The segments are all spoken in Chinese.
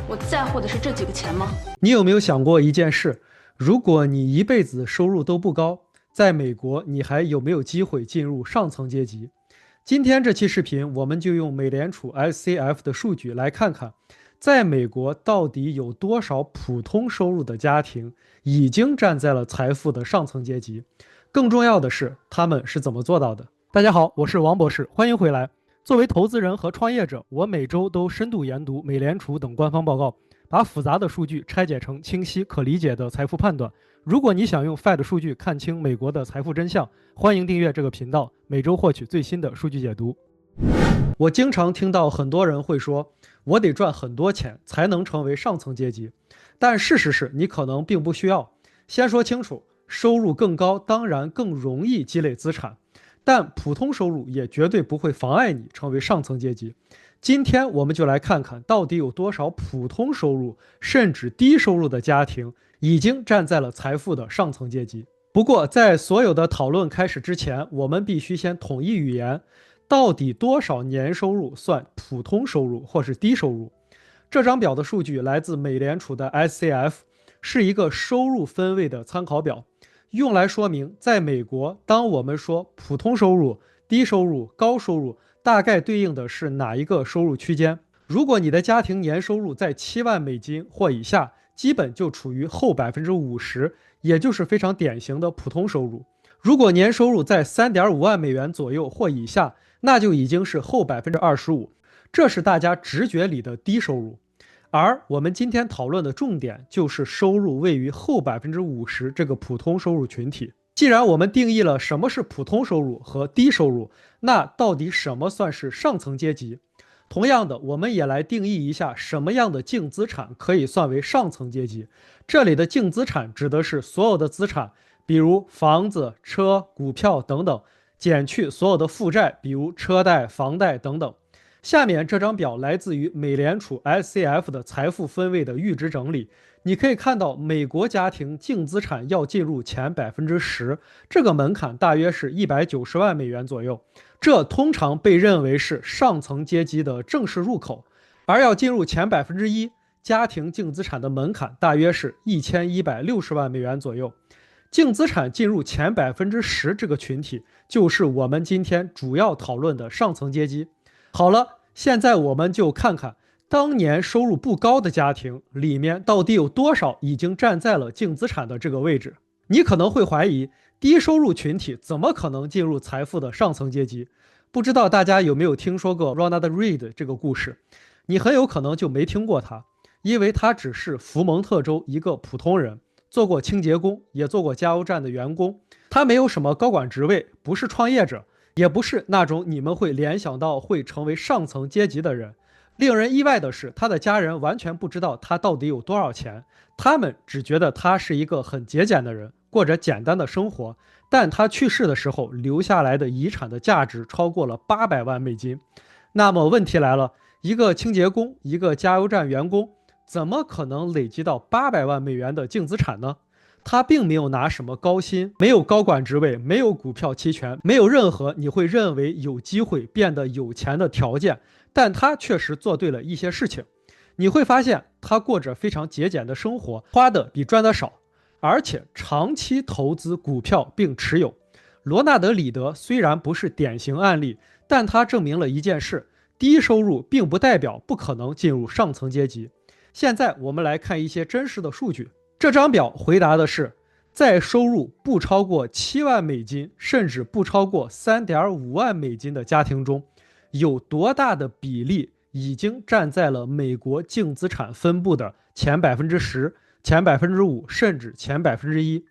我在乎的是这几个钱吗？你有没有想过一件事？如果你一辈子收入都不高，在美国你还有没有机会进入上层阶级？今天这期视频，我们就用美联储 SCF 的数据来看看，在美国到底有多少普通收入的家庭已经站在了财富的上层阶级？更重要的是，他们是怎么做到的？大家好，我是王博士，欢迎回来。作为投资人和创业者，我每周都深度研读美联储等官方报告，把复杂的数据拆解成清晰可理解的财富判断。如果你想用 Fed 数据看清美国的财富真相，欢迎订阅这个频道，每周获取最新的数据解读。我经常听到很多人会说，我得赚很多钱才能成为上层阶级，但事实是你可能并不需要。先说清楚，收入更高当然更容易积累资产，但普通收入也绝对不会妨碍你成为上层阶级。今天我们就来看看到底有多少普通收入甚至低收入的家庭已经站在了财富的上层阶级。不过在所有的讨论开始之前，我们必须先统一语言，到底多少年收入算普通收入或是低收入？这张表的数据来自美联储的 SCF， 是一个收入分位的参考表，用来说明在美国，当我们说普通收入、低收入、高收入，大概对应的是哪一个收入区间。如果你的家庭年收入在7万美金或以下，基本就处于后50%，也就是非常典型的普通收入。如果年收入在3.5万美元左右或以下，那就已经是后25%，这是大家直觉里的低收入。而我们今天讨论的重点就是收入位于后50%这个普通收入群体。既然我们定义了什么是普通收入和低收入，那到底什么算是上层阶级？同样的，我们也来定义一下什么样的净资产可以算为上层阶级。这里的净资产指的是所有的资产，比如房子、车、股票等等，减去所有的负债，比如车贷、房贷等等。下面这张表来自于美联储 SCF 的财富分位的阈值整理，你可以看到美国家庭净资产要进入前10%，这个门槛大约是190万美元左右，这通常被认为是上层阶级的正式入口。而要进入前1%，家庭净资产的门槛大约是1160万美元左右。净资产进入前10%这个群体，就是我们今天主要讨论的上层阶级。好了，现在我们就看看当年收入不高的家庭里面到底有多少已经站在了净资产的这个位置。你可能会怀疑，低收入群体怎么可能进入财富的上层阶级？不知道大家有没有听说过 Ronald Read 这个故事？你很有可能就没听过他，因为他只是福蒙特州一个普通人，做过清洁工，也做过加油站的员工，他没有什么高管职位，不是创业者，也不是那种你们会联想到会成为上层阶级的人。令人意外的是，他的家人完全不知道他到底有多少钱，他们只觉得他是一个很节俭的人，过着简单的生活。但他去世的时候留下来的遗产的价值超过了800万美金。那么问题来了，一个清洁工，一个加油站员工，怎么可能累积到800万美元的净资产呢？他并没有拿什么高薪，没有高管职位，没有股票期权，没有任何你会认为有机会变得有钱的条件，但他确实做对了一些事情。你会发现他过着非常节俭的生活，花的比赚的少，而且长期投资股票并持有。罗纳德·里德虽然不是典型案例，但他证明了一件事：低收入并不代表不可能进入上层阶级。现在我们来看一些真实的数据。这张表回答的是，在收入不超过7万美金，甚至不超过3.5万美金的家庭中，有多大的比例已经站在了美国净资产分布的前10%、前5%，甚至前1%。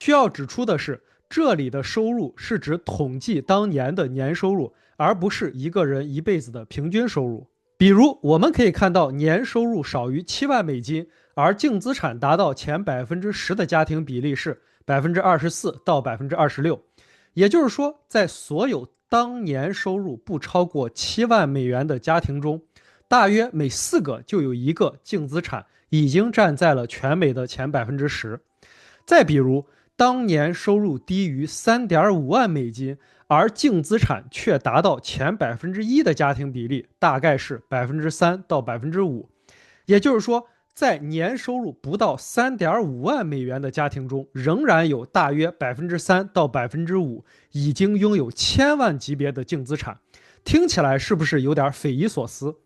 需要指出的是，这里的收入是指统计当年的年收入，而不是一个人一辈子的平均收入。比如，我们可以看到年收入少于7万美金，而净资产达到前10%的家庭比例是24%到26%。也就是说，在所有当年收入不超过7万美元的家庭中，大约每4个就有1个净资产已经站在了全美的前10%。再比如，当年收入低于3.5万美金，而净资产却达到前1%的家庭比例大概是3%到5%。也就是说，在年收入不到3.5万美元的家庭中，仍然有大约3%到5%已经拥有千万级别的净资产。听起来是不是有点匪夷所思？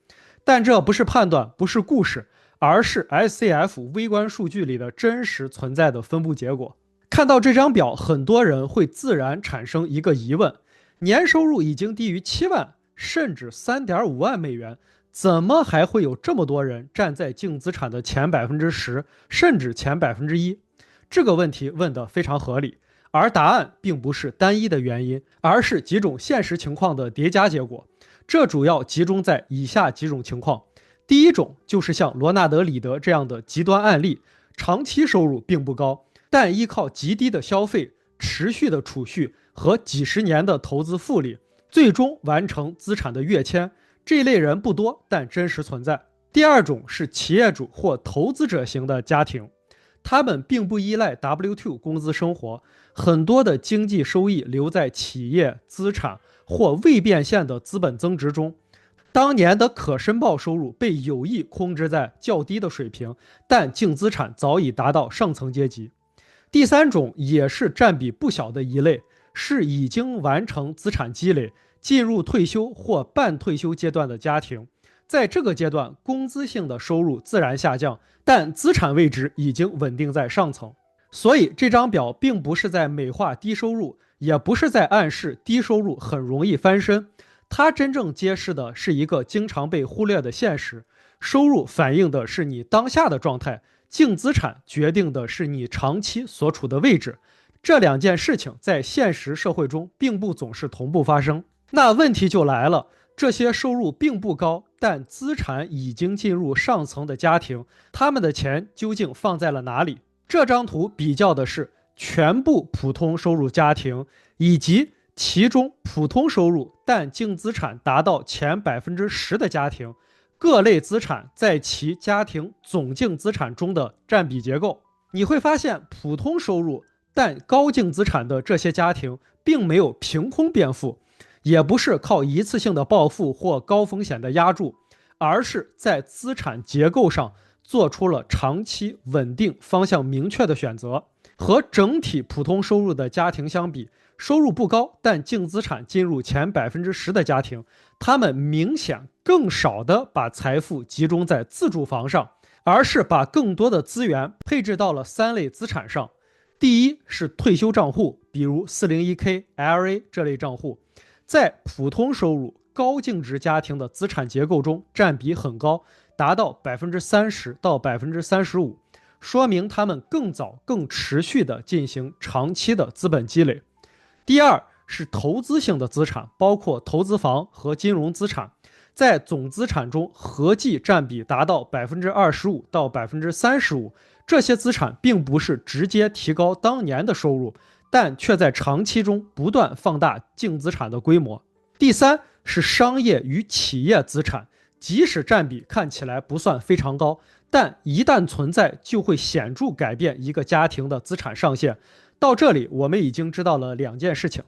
但这不是判断，不是故事，而是 SCF 微观数据里的真实存在的分布结果。看到这张表，很多人会自然产生一个疑问：年收入已经低于7万，甚至3.5万美元，怎么还会有这么多人站在净资产的前10%，甚至前1%？这个问题问得非常合理，而答案并不是单一的原因，而是几种现实情况的叠加结果。这主要集中在以下几种情况。第一种就是像罗纳德·里德这样的极端案例，长期收入并不高，但依靠极低的消费、持续的储蓄和几十年的投资复利，最终完成资产的跃迁。这一类人不多，但真实存在。第二种是企业主或投资者型的家庭，他们并不依赖 W2 工资生活，很多的经济收益留在企业资产或未变现的资本增值中。当年的可申报收入被有意控制在较低的水平，但净资产早已达到上层阶级。第三种也是占比不小的一类，是已经完成资产积累，进入退休或半退休阶段的家庭。在这个阶段，工资性的收入自然下降，但资产位置已经稳定在上层。所以这张表并不是在美化低收入，也不是在暗示低收入很容易翻身。它真正揭示的是一个经常被忽略的现实：收入反映的是你当下的状态，净资产决定的是你长期所处的位置。这两件事情在现实社会中并不总是同步发生。那问题就来了，这些收入并不高，但资产已经进入上层的家庭，他们的钱究竟放在了哪里？这张图比较的是全部普通收入家庭以及其中普通收入但净资产达到前10%的家庭，各类资产在其家庭总净资产中的占比结构。你会发现，普通收入但高净资产的这些家庭并没有凭空变富，也不是靠一次性的暴富或高风险的压注，而是在资产结构上做出了长期稳定、方向明确的选择。和整体普通收入的家庭相比，收入不高但净资产进入前10%的家庭，他们明显更少的把财富集中在自住房上，而是把更多的资源配置到了3类资产上。第一是退休账户，比如 401k、IRA 这类账户，在普通收入高净值家庭的资产结构中占比很高，达到30%到35%，说明他们更早、更持续地进行长期的资本积累。第二是投资性的资产，包括投资房和金融资产，在总资产中合计占比达到25%到35%。这些资产并不是直接提高当年的收入，但却在长期中不断放大净资产的规模。第三是商业与企业资产，即使占比看起来不算非常高，但一旦存在，就会显著改变一个家庭的资产上限。到这里，我们已经知道了2件事情：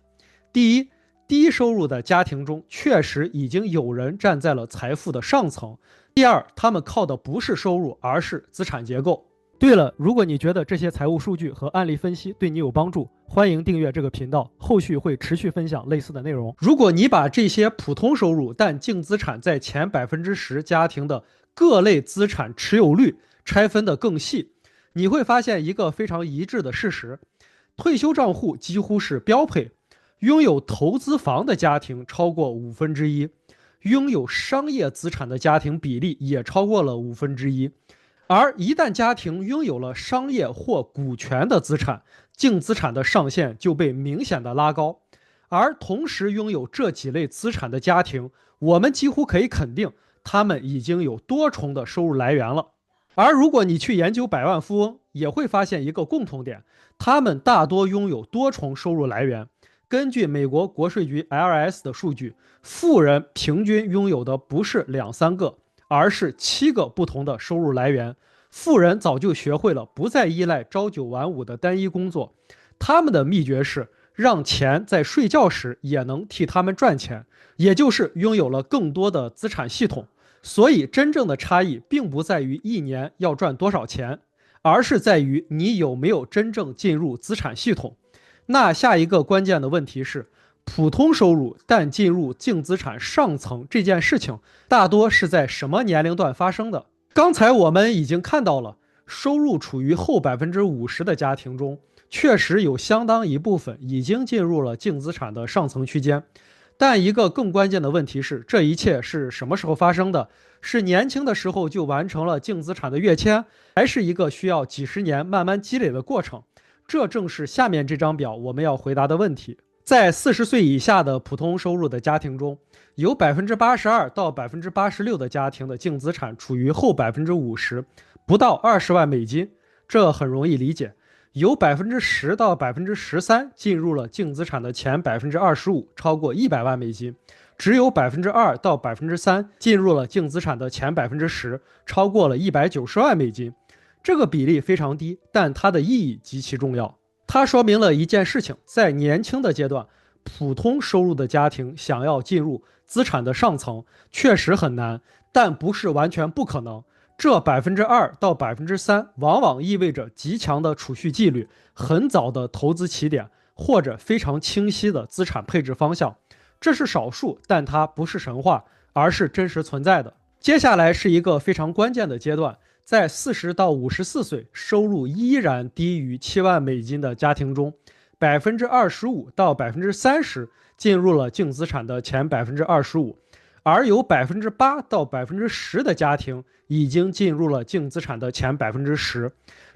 第一，低收入的家庭中确实已经有人站在了财富的上层；第二，他们靠的不是收入，而是资产结构。对了，如果你觉得这些财务数据和案例分析对你有帮助，欢迎订阅这个频道，后续会持续分享类似的内容。如果你把这些普通收入但净资产在前10%家庭的各类资产持有率拆分得更细，你会发现一个非常一致的事实：退休账户几乎是标配，拥有投资房的家庭超过1/5，拥有商业资产的家庭比例也超过了1/5。而一旦家庭拥有了商业或股权的资产，净资产的上限就被明显的拉高。而同时拥有这几类资产的家庭，我们几乎可以肯定，他们已经有多重的收入来源了。而如果你去研究百万富翁，也会发现一个共同点，他们大多拥有多重收入来源。根据美国国税局 IRS 的数据，富人平均拥有的不是2-3个，而是7个不同的收入来源。富人早就学会了不再依赖朝9晚5的单一工作，他们的秘诀是让钱在睡觉时也能替他们赚钱，也就是拥有了更多的资产系统。所以真正的差异并不在于一年要赚多少钱，而是在于你有没有真正进入资产系统。那下一个关键的问题是，普通收入但进入净资产上层这件事情，大多是在什么年龄段发生的？刚才我们已经看到了，收入处于后50%的家庭中，确实有相当一部分已经进入了净资产的上层区间。但一个更关键的问题是，这一切是什么时候发生的？是年轻的时候就完成了净资产的跃迁，还是一个需要几十年慢慢积累的过程？这正是下面这张表我们要回答的问题。在40岁以下的普通收入的家庭中，有82%到86%的家庭的净资产处于后50%，不到20万美金，这很容易理解。有10%到13%进入了净资产的前25%，超过100万美金；只有2%到3%进入了净资产的前10%，超过了190万美金。这个比例非常低，但它的意义极其重要。它说明了一件事情：在年轻的阶段，普通收入的家庭想要进入资产的上层确实很难，但不是完全不可能。这2%到3%往往意味着极强的储蓄纪律、很早的投资起点，或者非常清晰的资产配置方向。这是少数，但它不是神话，而是真实存在的。接下来是一个非常关键的阶段，在40到54岁，收入依然低于7万美金的家庭中，25%到30%进入了净资产的前25%，而有8%到10%的家庭已经进入了净资产的前10%，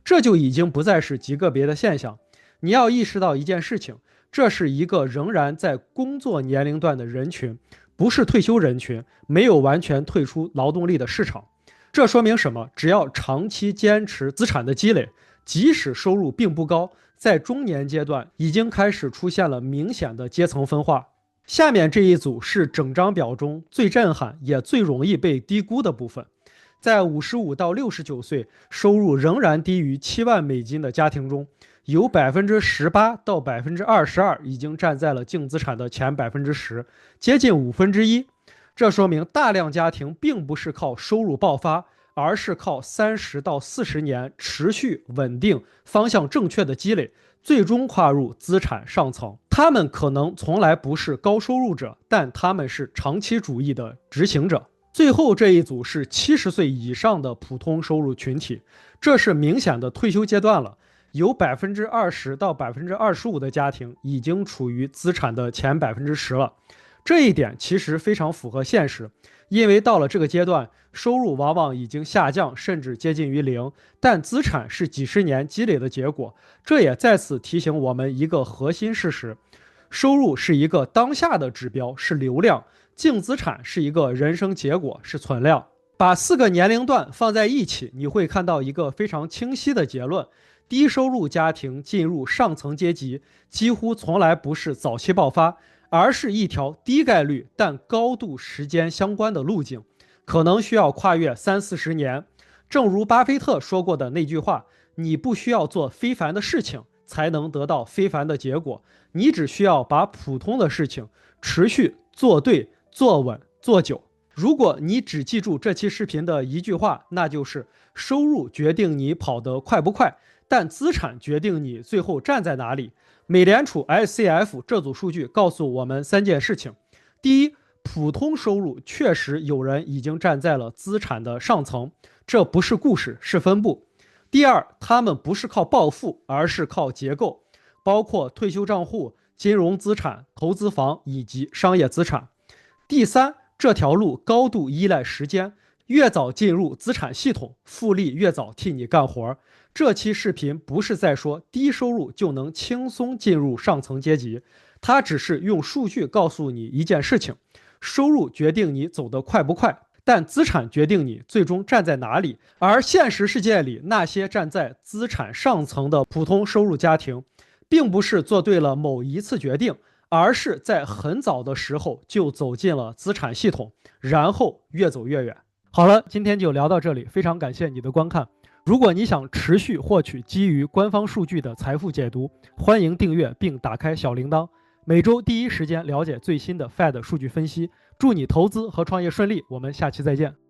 这就已经不再是极个别的现象。你要意识到一件事情，这是一个仍然在工作年龄段的人群，不是退休人群，没有完全退出劳动力的市场。这说明什么？只要长期坚持资产的积累，即使收入并不高，在中年阶段已经开始出现了明显的阶层分化。下面这一组是整张表中最震撼也最容易被低估的部分。在55到69岁，收入仍然低于7万美金的家庭中，有18%到22%已经站在了净资产的前10%，接近1/5。这说明大量家庭并不是靠收入爆发，而是靠30到40年持续稳定、方向正确的积累，最终跨入资产上层。他们可能从来不是高收入者，但他们是长期主义的执行者。最后这一组是70岁以上的普通收入群体，这是明显的退休阶段了。有20%到25%的家庭已经处于资产的前10%了。这一点其实非常符合现实，因为到了这个阶段，收入往往已经下降，甚至接近于零，但资产是几十年积累的结果。这也再次提醒我们一个核心事实：收入是一个当下的指标，是流量；净资产是一个人生结果，是存量。把4个年龄段放在一起，你会看到一个非常清晰的结论：低收入家庭进入上层阶级，几乎从来不是早期爆发，而是一条低概率但高度时间相关的路径，可能需要跨越30-40年。正如巴菲特说过的那句话：你不需要做非凡的事情才能得到非凡的结果，你只需要把普通的事情持续做对、做稳、做久。如果你只记住这期视频的一句话，那就是收入决定你跑得快不快，但资产决定你最后站在哪里。美联储 SCF 这组数据告诉我们3件事情：第一，普通收入确实有人已经站在了资产的上层，这不是故事，是分布。第二，他们不是靠暴富，而是靠结构，包括退休账户、金融资产、投资房以及商业资产。第三，这条路高度依赖时间，越早进入资产系统，复利越早替你干活。这期视频不是在说低收入就能轻松进入上层阶级，它只是用数据告诉你一件事情：收入决定你走得快不快，但资产决定你最终站在哪里。而现实世界里，那些站在资产上层的普通收入家庭，并不是做对了某一次决定，而是在很早的时候就走进了资产系统，然后越走越远。好了，今天就聊到这里，非常感谢你的观看。如果你想持续获取基于官方数据的财富解读，欢迎订阅并打开小铃铛，每周第一时间了解最新的 Fed 数据分析。祝你投资和创业顺利，我们下期再见。